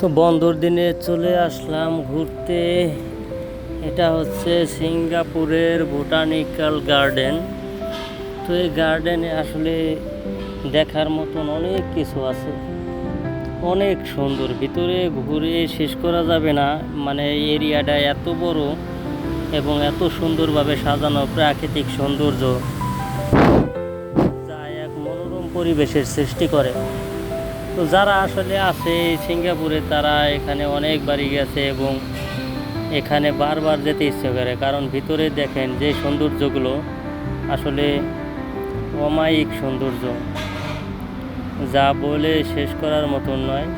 তো বন্ধর দিনে চলে আসলাম ঘুরতে। এটা হচ্ছে সিঙ্গাপুরের বোটানিক্যাল গার্ডেন। তো এই গার্ডেনে আসলে দেখার মতন অনেক কিছু আছে, অনেক সুন্দর। ভিতরে ঘুরে শেষ করা যাবে না, মানে এরিয়াটা এত বড় এবং এত সুন্দরভাবে সাজানো, প্রাকৃতিক সৌন্দর্য যা এক মনোরম পরিবেশের সৃষ্টি করে। তো যারা আসলে আছে সিঙ্গাপুরে তারা এখানে অনেকবারই গেছে এবং এখানে বারবার যেতে ইচ্ছে করে, কারণ ভিতরে দেখেন যে সৌন্দর্যগুলো আসলে অমায়িক সৌন্দর্য, যা বলে শেষ করার মতন নয়।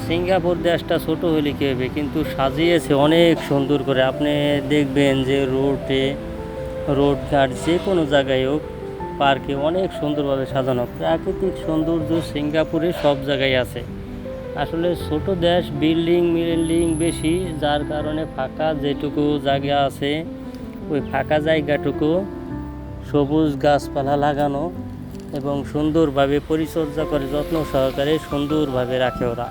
সিঙ্গাপুর দেশটা ছোট হলে কী হবে, কিন্তু সাজিয়েছে অনেক সুন্দর করে। আপনি দেখবেন যে রোড ঘাট যে কোনো জায়গায় হোক, পার্কে অনেক সুন্দরভাবে সাজানো। প্রাকৃতিক সৌন্দর্য সিঙ্গাপুরে সব জায়গায় আছে। আসলে ছোট দেশ, বিল্ডিং বেশি, যার কারণে ফাঁকা যেটুকু জায়গা আছে ওই ফাঁকা জায়গাটুকু সবুজ গাছপালা লাগানো এবং সুন্দরভাবে পরিচর্যা করে, যত্ন সহকারে সুন্দরভাবে রাখে ওরা।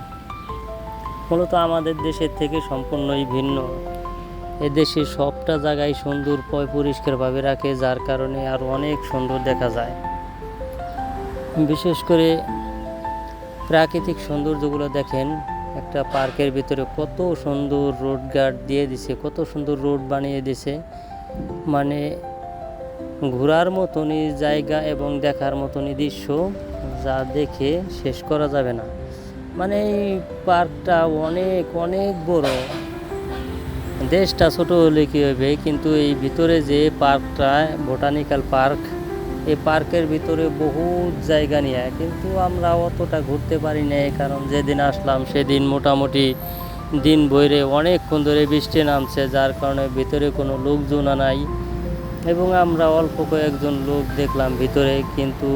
মূলত আমাদের দেশের থেকে সম্পূর্ণই ভিন্ন। এদেশে সবটা জায়গায় সুন্দর পরিষ্কারভাবে রাখে, যার কারণে আরও অনেক সুন্দর দেখা যায়। বিশেষ করে প্রাকৃতিক সৌন্দর্যগুলো দেখেন, একটা পার্কের ভিতরে কত সুন্দর রোড গার্ড দিয়ে দিছে, কত সুন্দর রোড বানিয়ে দিছে, মানে ঘোরার মতনই জায়গা এবং দেখার মতনই দৃশ্য, যা দেখে শেষ করা যাবে না। মানে এই পার্কটা অনেক অনেক বড়। দেশটা ছোট হলে কী হবে, কিন্তু এই ভিতরে যে পার্কটা বোটানিক্যাল পার্ক, এই পার্কের ভিতরে বহুত জায়গা নিয়ে, কিন্তু আমরা অতটা ঘুরতে পারি না, কারণ যেদিন আসলাম সেদিন মোটামুটি দিন ভরে অনেকক্ষণ ধরে বৃষ্টি নামছে, যার কারণে ভিতরে কোনো লোকজন নাই এবং আমরা অল্প কয়েকজন লোক দেখলাম ভিতরে, কিন্তু